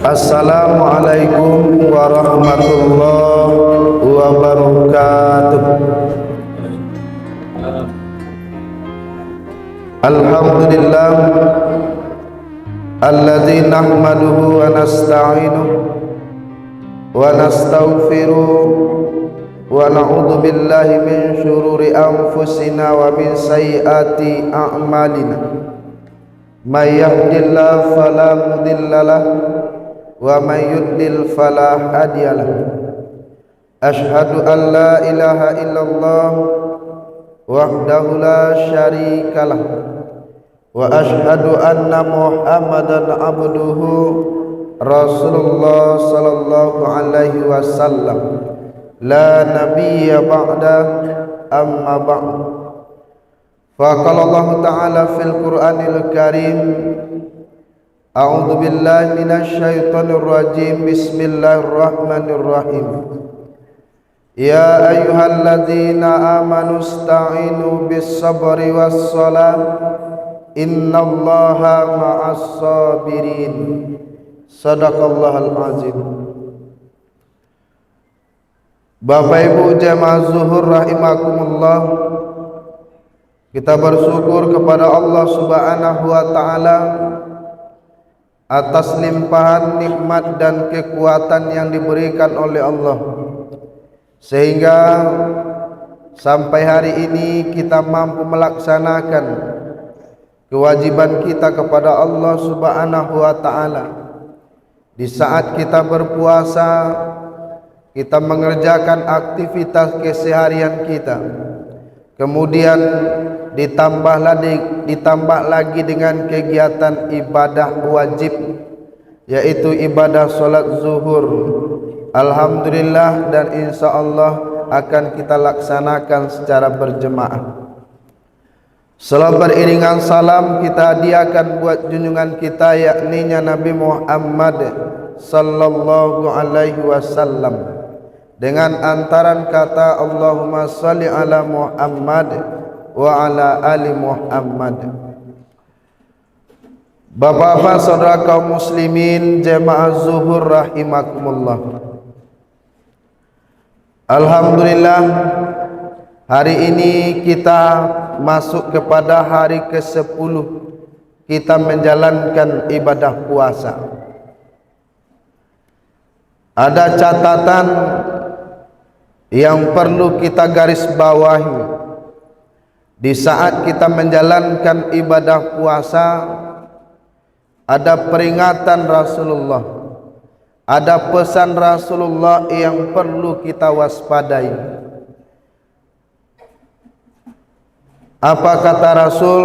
Assalamualaikum warahmatullahi wabarakatuh. Alhamdulillah alladzi nahmaduhu wa nasta'inuhu wa nastaghfiruh wa na'udzu billahi min syururi anfusina wa min sayyiati a'malina. May yahdihillahu fala mudhillalah wa may yudlil fala hadiyalah. Asyhadu an la ilaha illallah wahdahu la syarikalah wa asyhadu anna Muhammadan abduhu Rasulullah sallallahu alaihi wasallam. La nabiyya ba'da amma ba'd. Faqala Allah ta'ala fil Qur'anil Karim, a'udzu billahi minasy syaithanir rajim. Bismillahirrahmanirrahim. Ya ayyuhalladzina amanu ista'inu bis-sabri was-shalah innallaha ma'as-sabirin. Shadaqallahul azim. Bapak Ibu jemaah zuhur rahimakumullah, kita bersyukur kepada Allah Subhanahu wa taala atas limpahan nikmat dan kekuatan yang diberikan oleh Allah, sehingga sampai hari ini kita mampu melaksanakan kewajiban kita kepada Allah Subhanahu wa taala. Di saat kita berpuasa, kita mengerjakan aktivitas keseharian kita, kemudian ditambah lagi dengan kegiatan ibadah wajib, yaitu ibadah sholat zuhur. Alhamdulillah, dan insya Allah akan kita laksanakan secara berjemaah. Salam beriringan salam kita hadiahkan buat junjungan kita, yakni Nabi Muhammad sallallahu alaihi wasallam, dengan antaran kata Allahumma salli ala Muhammad wa ala ali Muhammad. Bapak-bapak, saudara kaum muslimin jemaah zuhur rahimakumullah, alhamdulillah, hari ini kita masuk kepada hari ke-10 kita menjalankan ibadah puasa. Ada catatan yang perlu kita garis bawahi. Di saat kita menjalankan ibadah puasa, ada peringatan Rasulullah, ada pesan Rasulullah yang perlu kita waspadai. Apa kata Rasul?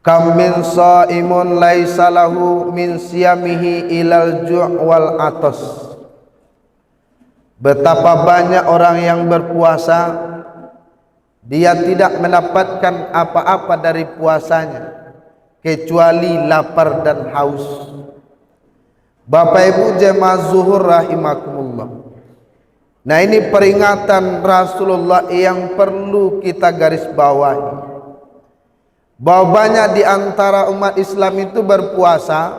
Kam min shaimun laisa lahu min siyamihi ilal ju' wal atas. Betapa banyak orang yang berpuasa, dia tidak mendapatkan apa-apa dari puasanya kecuali lapar dan haus. Bapak Ibu jemaah zuhur rahimakumullah, nah ini peringatan Rasulullah yang perlu kita garis bawahi, bahwa banyak di antara umat Islam itu berpuasa,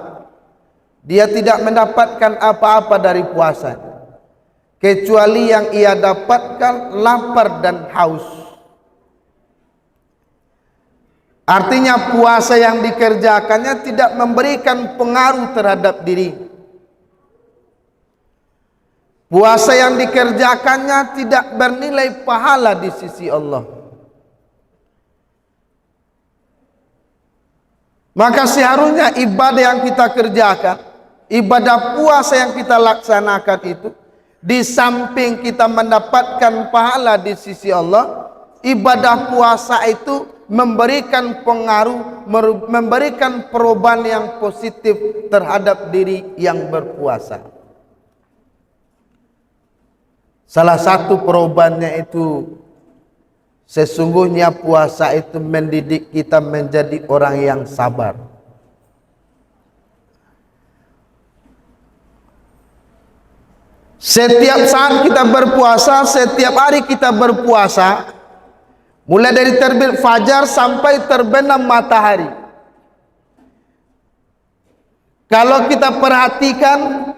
dia tidak mendapatkan apa-apa dari puasa kecuali yang ia dapatkan lapar dan haus. Artinya puasa yang dikerjakannya tidak memberikan pengaruh terhadap diri. Puasa yang dikerjakannya tidak bernilai pahala di sisi Allah. Maka seharusnya ibadah yang kita kerjakan, ibadah puasa yang kita laksanakan itu, di samping kita mendapatkan pahala di sisi Allah, ibadah puasa itu memberikan pengaruh, memberikan perubahan yang positif terhadap diri yang berpuasa. Salah satu perubahannya itu, sesungguhnya puasa itu mendidik kita menjadi orang yang sabar. Setiap saat kita berpuasa, setiap hari kita berpuasa, mulai dari terbit fajar sampai terbenam matahari, Kalau kita perhatikan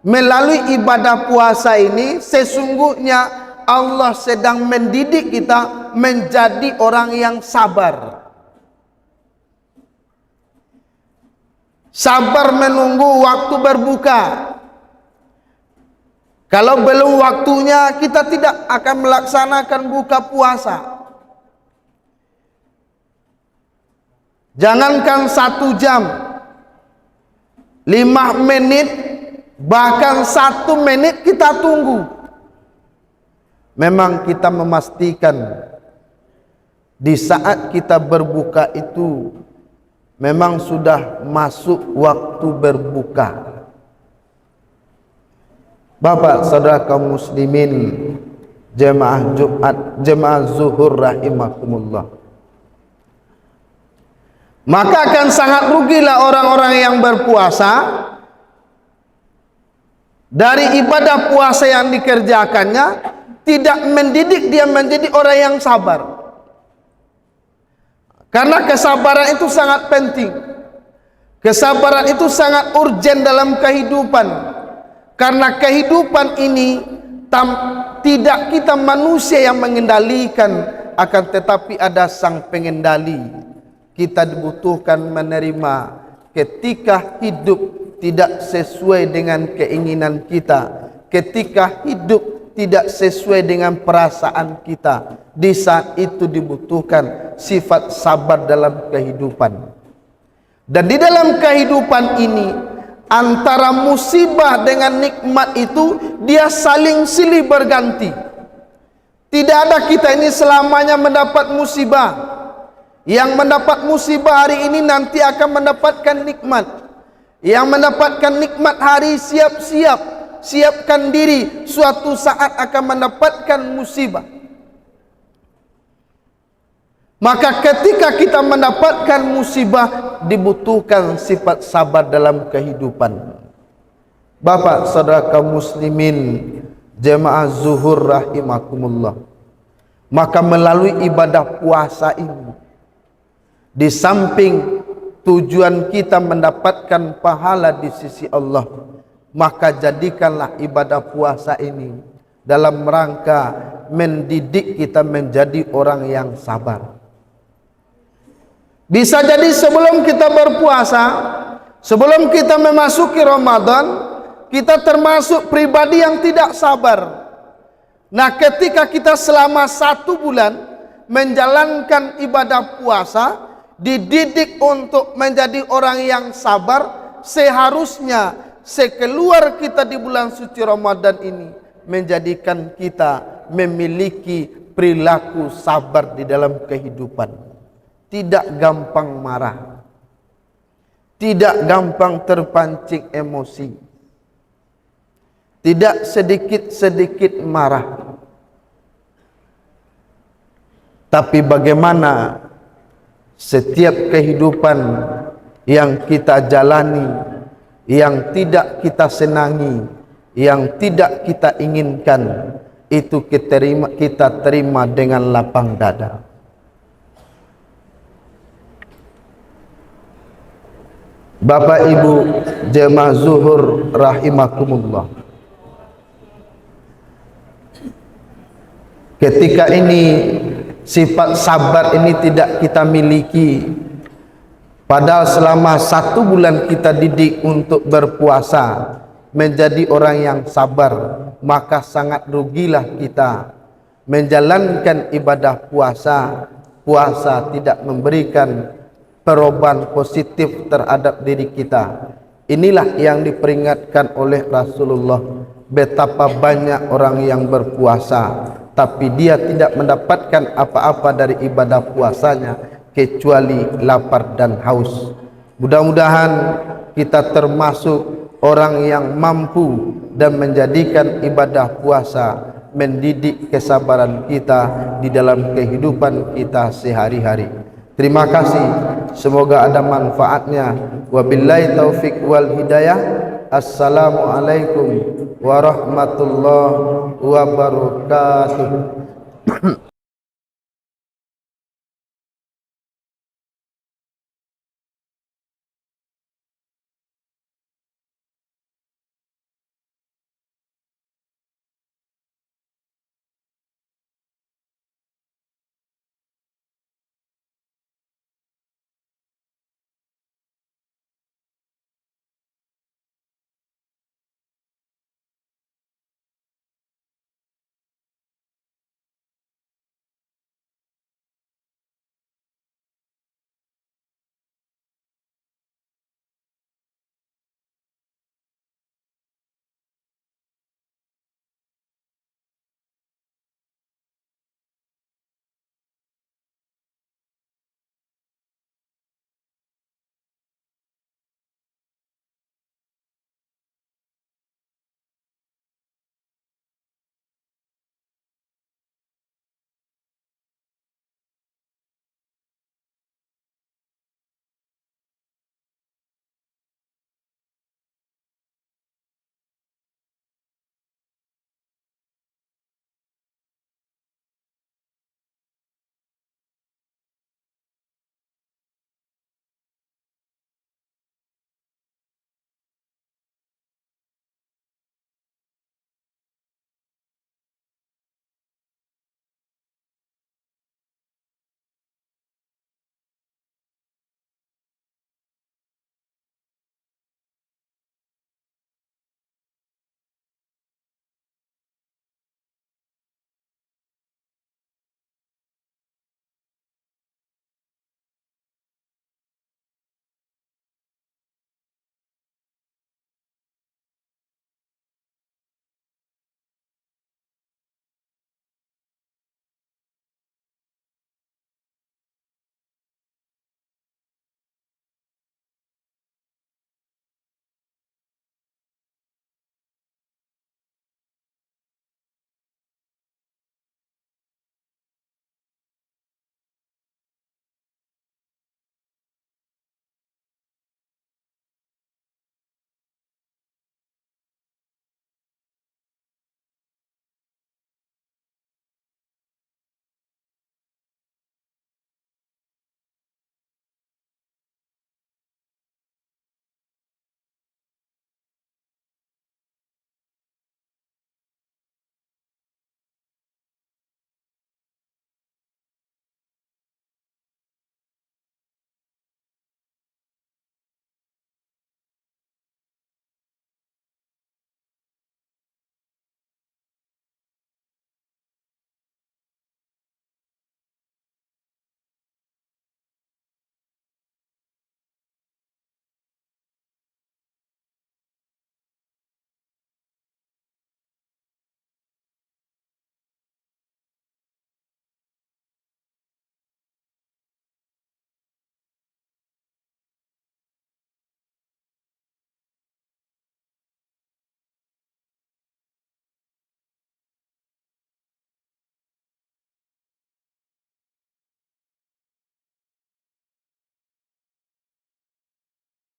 melalui ibadah puasa ini, sesungguhnya Allah sedang mendidik kita menjadi orang yang sabar. Sabar menunggu waktu berbuka. Kalau belum waktunya, kita tidak akan melaksanakan buka puasa. Jangankan 1 jam, 5 menit, bahkan 1 menit kita tunggu. Memang kita memastikan di saat kita berbuka itu memang sudah masuk waktu berbuka. Bapak saudara kaum muslimin, jemaah Jumat, jemaah zuhur rahimakumullah. Maka akan sangat rugilah orang-orang yang berpuasa dari ibadah puasa yang dikerjakannya, tidak mendidik dia menjadi orang yang sabar. Karena kesabaran itu sangat penting. Kesabaran itu sangat urgen dalam kehidupan. Karena kehidupan ini tidak kita manusia yang mengendalikan, akan tetapi ada sang pengendali. Kita dibutuhkan menerima ketika hidup tidak sesuai dengan keinginan kita, ketika hidup tidak sesuai dengan perasaan kita. Di saat itu dibutuhkan sifat sabar dalam kehidupan. Dan di dalam kehidupan ini, antara musibah dengan nikmat itu dia saling silih berganti. Tidak ada kita ini selamanya mendapat musibah. Yang mendapat musibah hari ini nanti akan mendapatkan nikmat. Yang mendapatkan nikmat hari siap-siap, siapkan diri, suatu saat akan mendapatkan musibah. Maka ketika kita mendapatkan musibah, dibutuhkan sifat sabar dalam kehidupan. Bapak saudara kaum muslimin, jemaah zuhur rahimakumullah. Maka melalui ibadah puasa ini, di samping tujuan kita mendapatkan pahala di sisi Allah, maka jadikanlah ibadah puasa ini dalam rangka mendidik kita menjadi orang yang sabar. Bisa jadi sebelum kita berpuasa, sebelum kita memasuki Ramadan, kita termasuk pribadi yang tidak sabar. Nah, ketika kita selama 1 bulan menjalankan ibadah puasa, dididik untuk menjadi orang yang sabar, seharusnya sekeluar kita di bulan suci Ramadan ini menjadikan kita memiliki perilaku sabar di dalam kehidupan. Tidak gampang marah, tidak gampang terpancing emosi, tidak sedikit-sedikit marah. Tapi bagaimana setiap kehidupan yang kita jalani, yang tidak kita senangi, yang tidak kita inginkan, itu kita terima dengan lapang dada. Bapak Ibu jemaah zuhur rahimakumullah, ketika ini sifat sabar ini tidak kita miliki, padahal selama 1 bulan kita didik untuk berpuasa menjadi orang yang sabar, maka sangat rugilah kita menjalankan ibadah puasa. Puasa tidak memberikan perubahan positif terhadap diri kita. Inilah yang diperingatkan oleh Rasulullah, betapa banyak orang yang berpuasa tapi dia tidak mendapatkan apa-apa dari ibadah puasanya kecuali lapar dan haus. Mudah-mudahan kita termasuk orang yang mampu dan menjadikan ibadah puasa mendidik kesabaran kita di dalam kehidupan kita sehari-hari. Terima kasih, semoga ada manfaatnya. Wabillahi taufik wal hidayah. Assalamualaikum warahmatullahi wabarakatuh.